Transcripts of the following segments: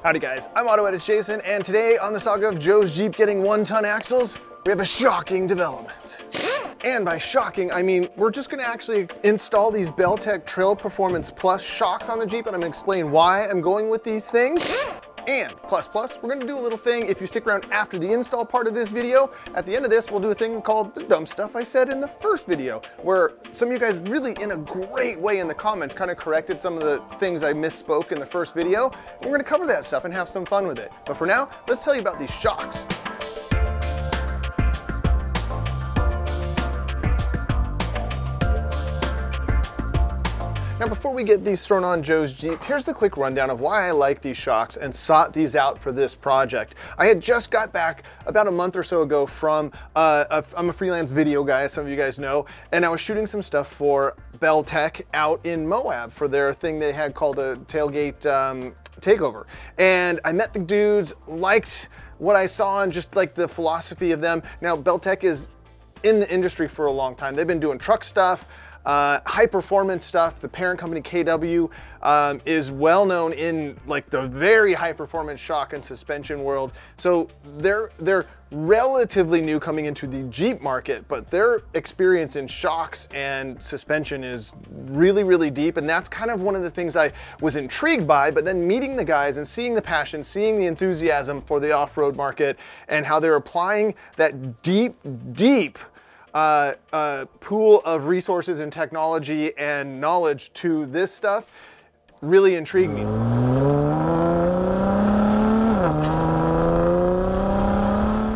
Howdy guys, I'm AutoEdits Jason, and today on the saga of Joe's Jeep getting 1-ton axles, we have a shocking development. And by shocking, I mean we're just gonna actually install these Belltech Trail Performance Plus shocks on the Jeep, and I'm gonna explain why I'm going with these things. And plus, we're gonna do a little thing, if you stick around after the install part of this video, at the end of this, we'll do a thing called the dumb stuff I said in the first video, where some of you guys really, in a great way in the comments, kind of corrected some of the things I misspoke in the first video. And we're gonna cover that stuff and have some fun with it. But for now, let's tell you about these shocks. Now, before we get these thrown on Joe's Jeep, here's the quick rundown of why I like these shocks and sought these out for this project. I had just got back about a month or so ago from, I'm a freelance video guy, as some of you guys know, and I was shooting some stuff for Belltech out in Moab for their thing they had called a tailgate takeover. And I met the dudes, liked what I saw and just like the philosophy of them. Now, Belltech is in the industry for a long time. They've been doing truck stuff, high performance stuff. The parent company KW is well known in like the very high performance shock and suspension world. So they're relatively new coming into the Jeep market, but their experience in shocks and suspension is really, really deep. And that's kind of one of the things I was intrigued by, but then meeting the guys and seeing the passion, seeing the enthusiasm for the off-road market and how they're applying that deep pool of resources and technology and knowledge to this stuff really intrigued me.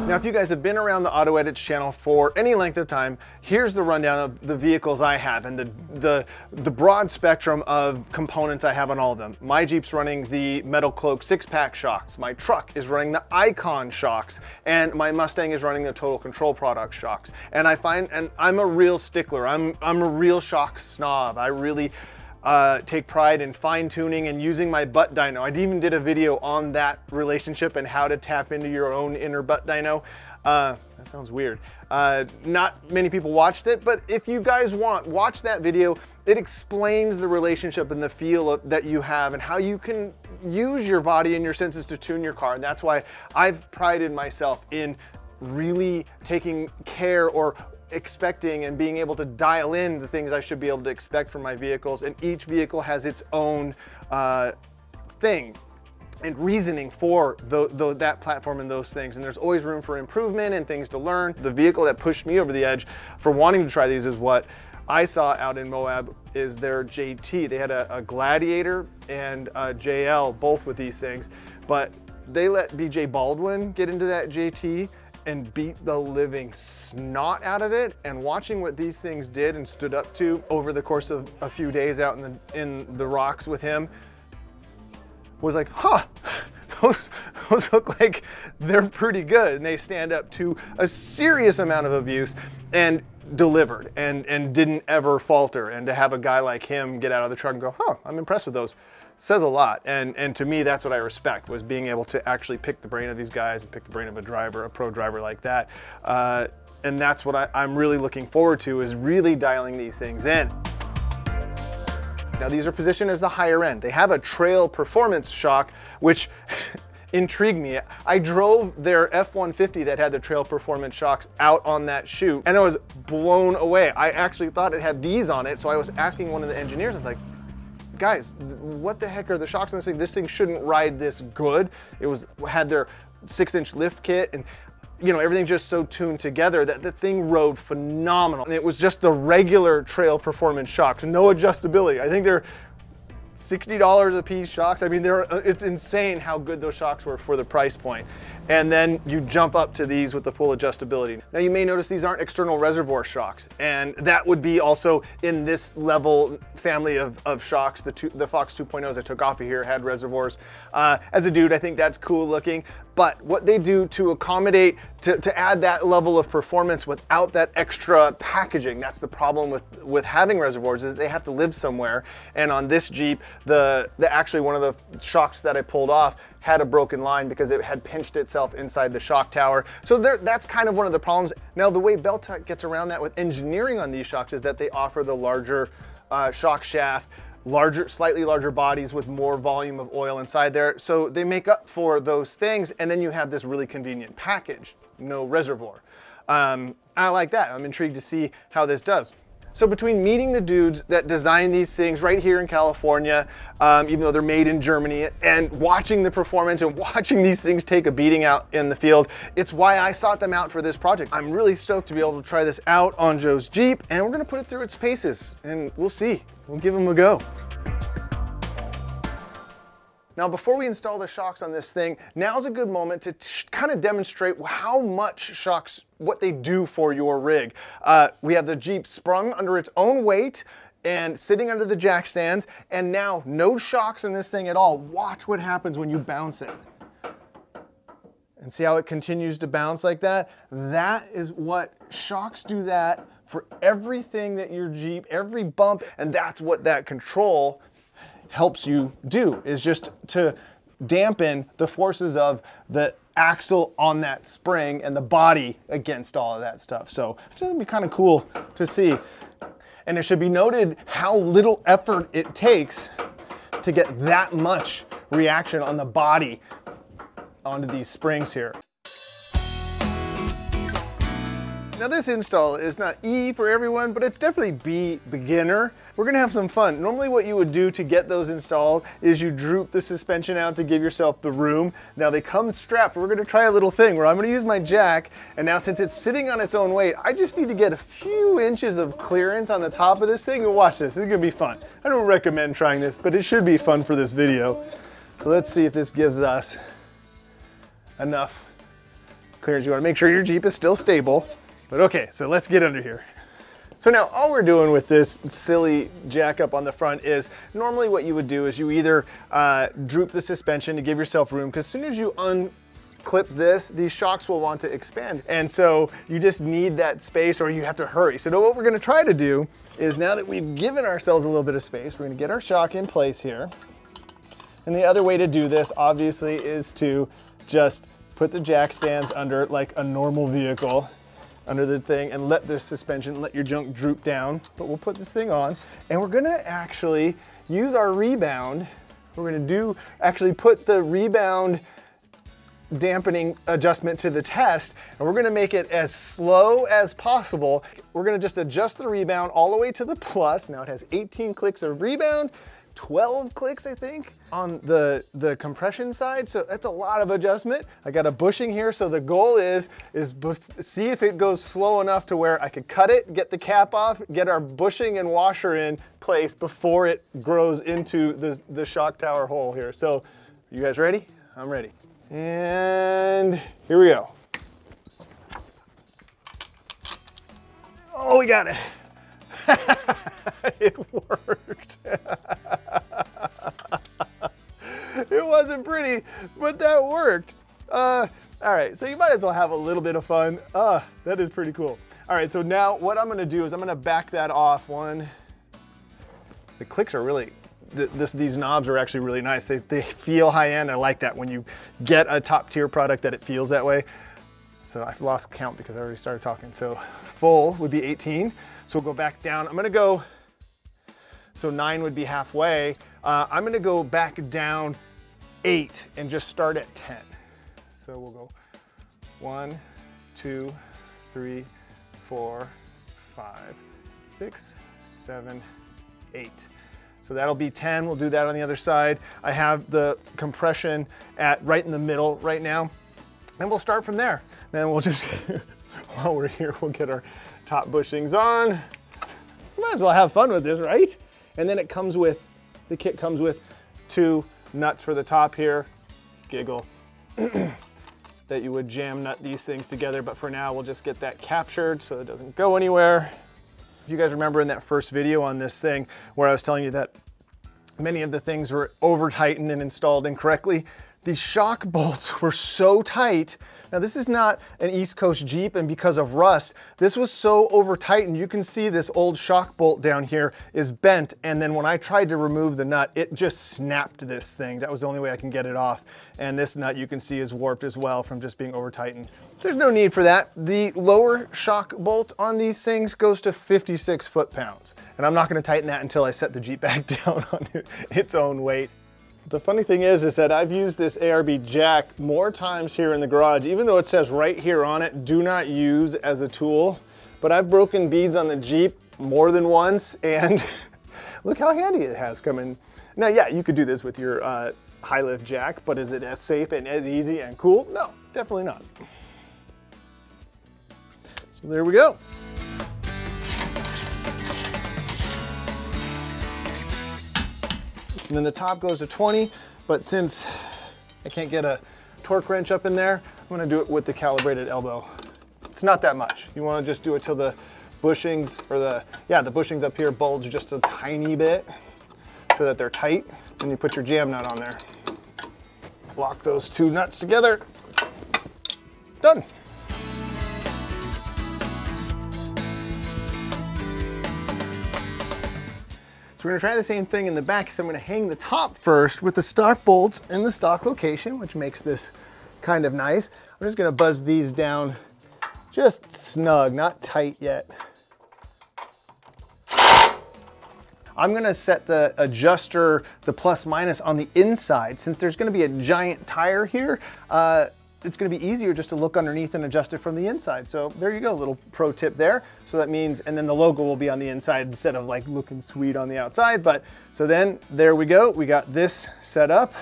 Now, if you guys have been around the AutoEdits channel for any length of time, here's the rundown of the vehicles I have and the broad spectrum of components I have on all of them. My Jeep's running the Metal Cloak 6-pack shocks. My truck is running the Icon shocks, and my Mustang is running the Total Control product shocks. And I'm a real stickler. I'm a real shock snob. I really take pride in fine-tuning and using my butt dyno. I even did a video on that relationship and how to tap into your own inner butt dyno. That sounds weird. Not many people watched it, but if you guys watch that video. It explains the relationship and the feel that you have and how you can use your body and your senses to tune your car. And that's why I've prided myself in really taking care or expecting and being able to dial in the things I should be able to expect from my vehicles, and each vehicle has its own thing and reasoning for that platform and those things, and there's always room for improvement and things to learn. The vehicle that pushed me over the edge for wanting to try these is what I saw out in Moab is their JT. They had a Gladiator and a JL, both with these things, but they let BJ Baldwin get into that JT and beat the living snot out of it. And watching what these things did and stood up to over the course of a few days out in the rocks with him was like, huh, those look like they're pretty good, and they stand up to a serious amount of abuse and delivered and didn't ever falter. And to have a guy like him get out of the truck and go, huh, I'm impressed with those, says a lot. And to me, that's what I respect, was being able to actually pick the brain of these guys and pick the brain of a pro driver like that. And that's what I'm really looking forward to, is really dialing these things in. Now, these are positioned as the higher end. They have a Trail Performance shock, which intrigued me. I drove their F-150 that had the Trail Performance shocks out on that shoot, and I was blown away. I actually thought it had these on it, so I was asking one of the engineers, I was like, guys, what the heck are the shocks on this thing? This thing shouldn't ride this good. It had their 6-inch lift kit, and you know, everything just so tuned together that the thing rode phenomenal. And it was just the regular Trail Performance shocks, no adjustability. I think they're $60 a piece shocks. I mean, it's insane how good those shocks were for the price point. And then you jump up to these with the full adjustability. Now, you may notice these aren't external reservoir shocks, and that would be also in this level family of shocks. The Fox 2.0s I took off of here had reservoirs. As a dude, I think that's cool looking, but what they do to accommodate, to add that level of performance without that extra packaging, that's the problem with having reservoirs, is they have to live somewhere. And on this Jeep, actually one of the shocks that I pulled off had a broken line because it had pinched itself inside the shock tower. So that's kind of one of the problems. Now, the way Belltech gets around that with engineering on these shocks is that they offer the larger shock shaft larger, slightly larger bodies with more volume of oil inside there. So they make up for those things. And then you have this really convenient package, no reservoir. I like that. I'm intrigued to see how this does. So between meeting the dudes that design these things right here in California, even though they're made in Germany, and watching the performance and watching these things take a beating out in the field, it's why I sought them out for this project. I'm really stoked to be able to try this out on Joe's Jeep, and we're gonna put it through its paces, and we'll see. We'll give them a go. Now, before we install the shocks on this thing, now's a good moment to kind of demonstrate how much shocks, what they do for your rig. We have the Jeep sprung under its own weight and sitting under the jack stands, and now no shocks in this thing at all. Watch what happens when you bounce it. And see how it continues to bounce like that? That is what shocks do, that for everything that your Jeep, every bump, and that's what that control helps you do, is just to dampen the forces of the axle on that spring and the body against all of that stuff. So it's gonna be kind of cool to see. And it should be noted how little effort it takes to get that much reaction on the body onto these springs here. Now this install is not E for everyone, but it's definitely B, beginner. We're gonna have some fun. Normally what you would do to get those installed is you droop the suspension out to give yourself the room. Now they come strapped. We're gonna try a little thing where I'm gonna use my jack, and now since it's sitting on its own weight, I just need to get a few inches of clearance on the top of this thing, and watch this. This is gonna be fun. I don't recommend trying this, but it should be fun for this video. So let's see if this gives us enough clearance. You wanna make sure your Jeep is still stable. But okay, so let's get under here. So now all we're doing with this silly jack up on the front is, normally what you would do is you either droop the suspension to give yourself room, because as soon as you unclip this, these shocks will want to expand. And so you just need that space, or you have to hurry. So now what we're gonna try to do is, now that we've given ourselves a little bit of space, we're gonna get our shock in place here. And the other way to do this, obviously, is to just put the jack stands under like a normal vehicle, under the thing, and let the suspension, let your junk droop down. But we'll put this thing on, and we're gonna actually use our Rebound. We're gonna actually put the Rebound dampening adjustment to the test, and we're gonna make it as slow as possible. We're gonna just adjust the Rebound all the way to the plus. Now it has 18 clicks of Rebound, 12 clicks, I think, on the compression side. So that's a lot of adjustment. I got a bushing here. So the goal is see if it goes slow enough to where I could cut it, get the cap off, get our bushing and washer in place before it grows into the shock tower hole here. So you guys ready? I'm ready. And here we go. Oh, we got it. It worked. It wasn't pretty, but that worked. All right, so you might as well have a little bit of fun. That is pretty cool. All right, so now what I'm gonna do is I'm gonna back that off. The clicks are really, these knobs are actually really nice. They feel high end. I like that when you get a top tier product that it feels that way. So I've lost count because I already started talking. So full would be 18. So we'll go back down. I'm gonna go, so 9 would be halfway. I'm gonna go back down 8 and just start at 10. So we'll go 1, 2, 3, 4, 5, 6, 7, 8. So that'll be 10. We'll do that on the other side. I have the compression at right in the middle right now. And we'll start from there. Then we'll just, while we're here, we'll get our top bushings on. You might as well have fun with this, right? And then it comes with, the kit comes with 2 nuts for the top here. Giggle. That you would jam nut these things together, but for now we'll just get that captured so it doesn't go anywhere. If you guys remember in that first video on this thing where I was telling you that many of the things were over tightened and installed incorrectly, The shock bolts were so tight. Now this is not an East Coast Jeep, and because of rust, this was so over tightened. You can see this old shock bolt down here is bent, and then when I tried to remove the nut, it just snapped this thing. That was the only way I can get it off. And this nut you can see is warped as well from just being over tightened. There's no need for that. The lower shock bolt on these things goes to 56 foot-pounds. And I'm not gonna tighten that until I set the Jeep back down on its own weight. The funny thing is that I've used this ARB jack more times here in the garage, even though it says right here on it, do not use as a tool. But I've broken beads on the Jeep more than once, and look how handy it has come in. Now, yeah, you could do this with your high lift jack, but is it as safe and as easy and cool? No, definitely not. So there we go. And then the top goes to 20, but since I can't get a torque wrench up in there, I'm gonna do it with the calibrated elbow. It's not that much. You wanna just do it till the bushings, or the bushings up here bulge just a tiny bit so that they're tight. Then you put your jam nut on there. Lock those two nuts together. Done. So we're gonna try the same thing in the back, so I'm gonna hang the top first with the stock bolts in the stock location, which makes this kind of nice. I'm just gonna buzz these down just snug, not tight yet. I'm gonna set the adjuster, the plus minus on the inside. Since there's gonna be a giant tire here, it's gonna be easier just to look underneath and adjust it from the inside. So there you go, a little pro tip there. So that means, and then the logo will be on the inside instead of like looking sweet on the outside. But so then there we go. We got this set up.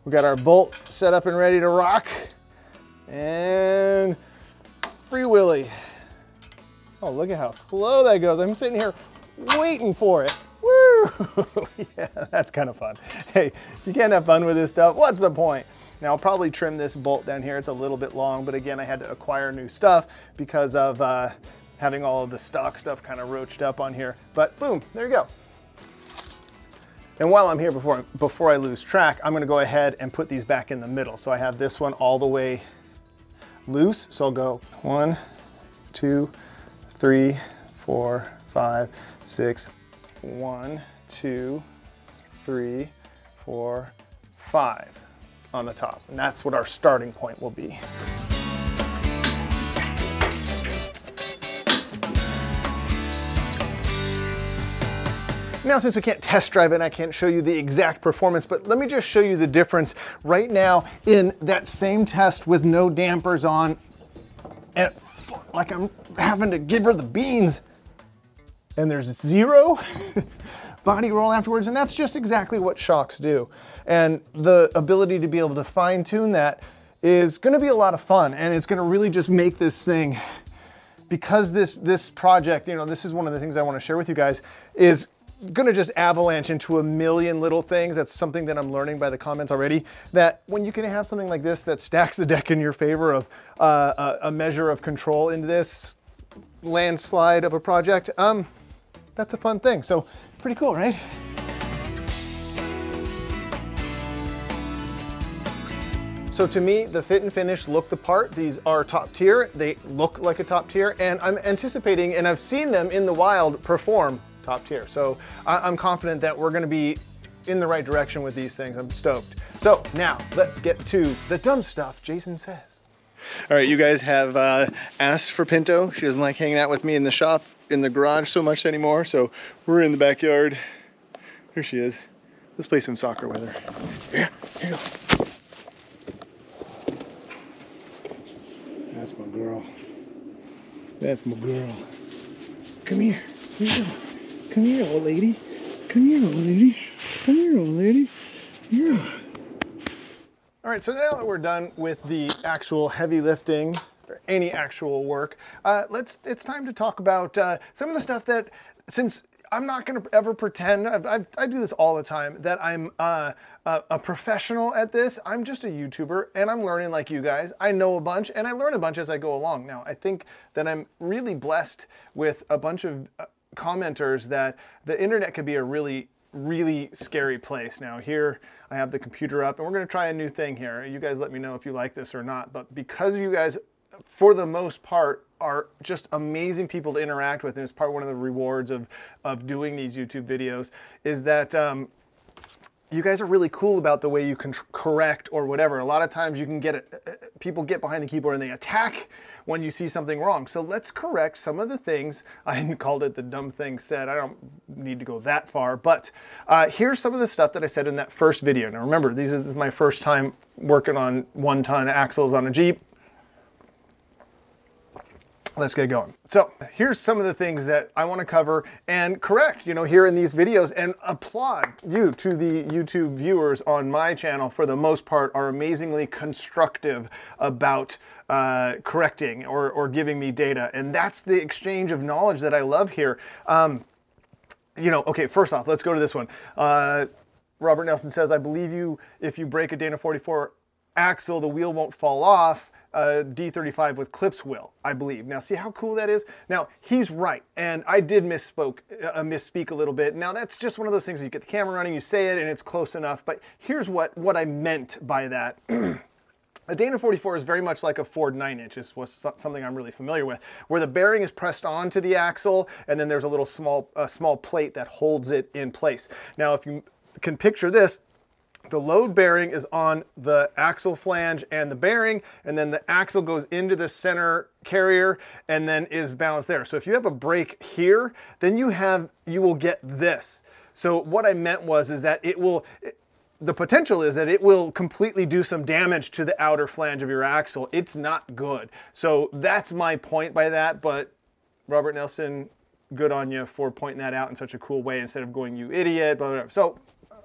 We got our bolt set up and ready to rock. And free wheelie. Oh, look at how slow that goes. I'm sitting here waiting for it. Woo! Yeah, that's kind of fun. Hey, if you can't have fun with this stuff, what's the point? Now I'll probably trim this bolt down here. It's a little bit long, but again, I had to acquire new stuff because of having all of the stock stuff kind of roached up on here. But boom, there you go. And while I'm here, before I lose track, I'm gonna go ahead and put these back in the middle. So I have this one all the way loose. So I'll go 1, 2, 3, 4, 5, 6, 1, 2, 3, 4, 5 on the top. And that's what our starting point will be. Now, since we can't test drive it and I can't show you the exact performance, but let me just show you the difference right now in that same test with no dampers on, and like I'm having to give her the beans, and there's zero body roll afterwards, and that's just exactly what shocks do. And the ability to be able to fine tune that is gonna be a lot of fun, and it's gonna really just make this thing, because this project, you know, this is one of the things I wanna share with you guys, is gonna just avalanche into a million little things. That's something that I'm learning by the comments already, that when you can have something like this that stacks the deck in your favor of a measure of control into this landslide of a project, that's a fun thing. So pretty cool, right? So to me, the fit and finish look the part. These are top tier. They look like a top tier, and I'm anticipating, and I've seen them in the wild perform top tier. So I'm confident that we're gonna be in the right direction with these things. I'm stoked. So now let's get to the dumb stuff Jason says. All right, you guys have asked for Pinto. She doesn't like hanging out with me in the shop, in the garage so much anymore. So we're in the backyard. Here she is. Let's play some soccer with her. Yeah, here you go. That's my girl. That's my girl. Come here. Here you go. Come here, old lady. Come here, old lady. Come here, old lady. Yeah. All right, so now that we're done with the actual heavy lifting, or any actual work, it's time to talk about some of the stuff that, since I'm not gonna ever pretend, I do this all the time, that I'm a professional at this. I'm just a YouTuber, and I'm learning like you guys. I know a bunch, and I learn a bunch as I go along. Now, I think that I'm really blessed with a bunch of commenters that the internet could be a really really scary place. Now here I have the computer up and we're going to try a new thing here. You guys let me know if you like this or not, but because you guys for the most part are just amazing people to interact with, and it's one of the rewards of doing these YouTube videos, is that you guys are really cool about the way you can correct or whatever. A lot of times you can get people get behind the keyboard and they attack when you see something wrong. So let's correct some of the things. I called it the dumb thing said. I don't need to go that far, but here's some of the stuff that I said in that first video. Now remember, this is my first time working on 1-ton axles on a Jeep. Let's get going. So here's some of the things that I want to cover and correct, here in these videos, and applaud you to the YouTube viewers on my channel, for the most part, are amazingly constructive about correcting or giving me data. And that's the exchange of knowledge that I love here. Okay, first off, let's go to this one. Robert Nelson says, I believe you, if you break a Dana 44 axle, the wheel won't fall off. D35 with clips will, I believe. Now, see how cool that is? Now, he's right, and I did misspeak a little bit. Now, that's just one of those things, you get the camera running, you say it, and it's close enough, but here's what I meant by that. A Dana 44 is very much like a Ford 9-inch, is something I'm really familiar with, where the bearing is pressed onto the axle, and then there's a little small plate that holds it in place. Now, if you can picture this, the load bearing is on the axle flange and the bearing, and then the axle goes into the center carrier and then is balanced there. So if you have a break here, then you will get this. So what I meant is that the potential is that it will completely do some damage to the outer flange of your axle. It's not good. So that's my point by that, but Robert Nelson, good on you for pointing that out in such a cool way instead of going, you idiot, blah, blah, blah. So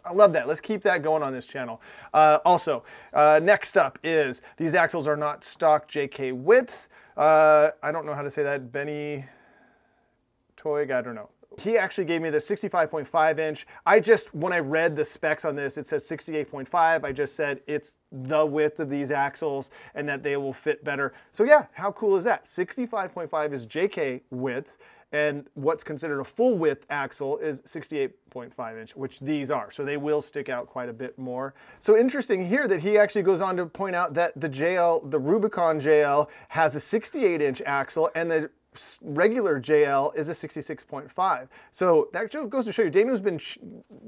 I love that. Let's keep that going on this channel. Next up is these axles are not stock JK width. I don't know how to say that. Benny Toig, I don't know. He actually gave me the 65.5 inch. When I read the specs on this, it said 68.5. I just said it's the width of these axles and that they will fit better. So yeah, how cool is that? 65.5 is JK width, and what's considered a full width axle is 68.5 inch, which these are. So they will stick out quite a bit more. So interesting here that he actually goes on to point out that the Rubicon JL has a 68 inch axle and the regular JL is a 66.5. So that goes to show you, Dana's been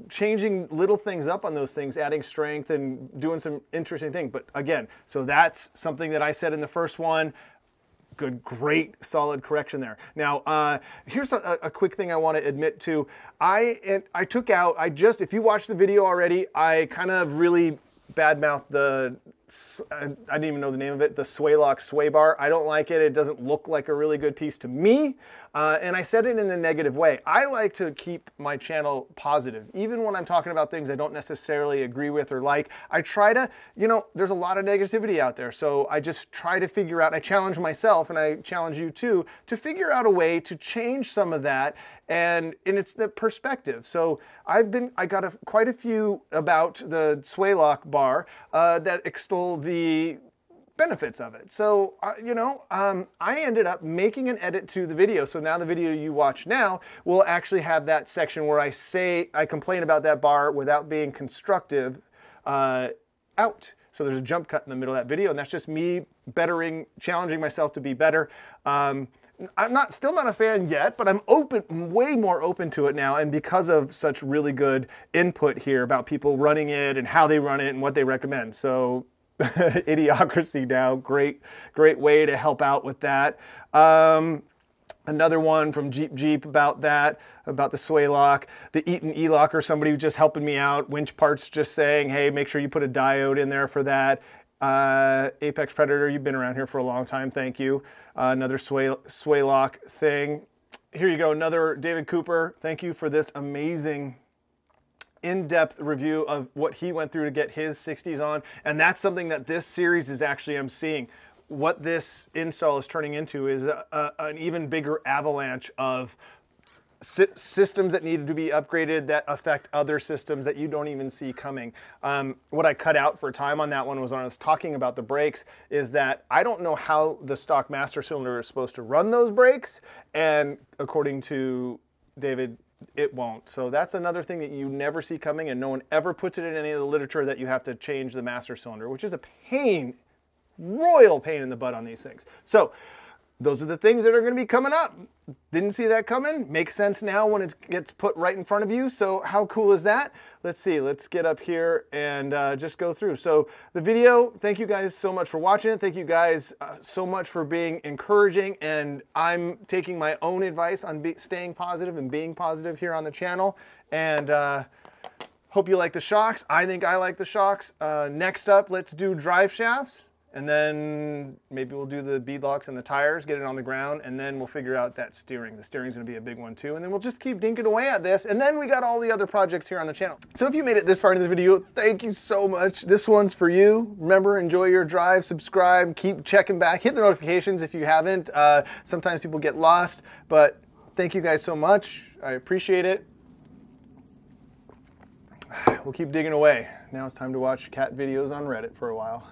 changing little things up on those things, adding strength and doing some interesting things. But again, so that's something that I said in the first one. Good, great, solid correction there. Now, here's a quick thing I want to admit to. If you watched the video already, I kind of really badmouthed I didn't even know the name of it, the Swaylock sway bar. I don't like it. It doesn't look like a really good piece to me. And I said it in a negative way. I like to keep my channel positive. Even when I'm talking about things I don't necessarily agree with or like, I try to, there's a lot of negativity out there. So I just try to figure out, I challenge myself and I challenge you too, to figure out a way to change some of that. And it's the perspective. So I got quite a few about the Swaylock bar that extol the benefits of it. So, I ended up making an edit to the video. So now the video you watch now will actually have that section where I complain about that bar without being constructive out. So there's a jump cut in the middle of that video, and that's just me challenging myself to be better. I'm still not a fan yet, but I'm way more open to it now, and because of such really good input here about people running it and how they run it and what they recommend. So Idiocracy now, great way to help out with that. Another one from Jeep about that, about the Swaylock. The Eaton E-Locker, somebody just helping me out. Winch Parts just saying, hey, make sure you put a diode in there for that. Apex Predator, you've been around here for a long time, thank you. Another Swaylock thing. Here you go, another David Cooper. Thank you for this amazing in-depth review of what he went through to get his 60s on. And that's something that this series is actually, I'm seeing. What this install is turning into is an even bigger avalanche of systems that needed to be upgraded that affect other systems that you don't even see coming. What I cut out for time on that one was when I was talking about the brakes, is that I don't know how the stock master cylinder is supposed to run those brakes. And according to David it won't. So that's another thing that you never see coming, and no one ever puts it in any of the literature, that you have to change the master cylinder, which is a pain, royal pain in the butt on these things. So those are the things that are going to be coming up. Didn't see that coming. Makes sense now when it gets put right in front of you. So how cool is that? Let's see. Let's get up here and just go through. So the video, thank you guys so much for watching it. Thank you guys so much for being encouraging. And I'm taking my own advice on staying positive and being positive here on the channel. And hope you like the shocks. I think I like the shocks. Next up, let's do drive shafts. And then maybe we'll do the bead locks and the tires, get it on the ground, and then we'll figure out that steering. The steering's gonna be a big one too, and then we'll just keep dinking away at this, and then we got all the other projects here on the channel. So if you made it this far into the video, thank you so much. This one's for you. Remember, enjoy your drive, subscribe, keep checking back, hit the notifications if you haven't. Sometimes people get lost, but thank you guys so much. I appreciate it. We'll keep digging away. Now it's time to watch cat videos on Reddit for a while.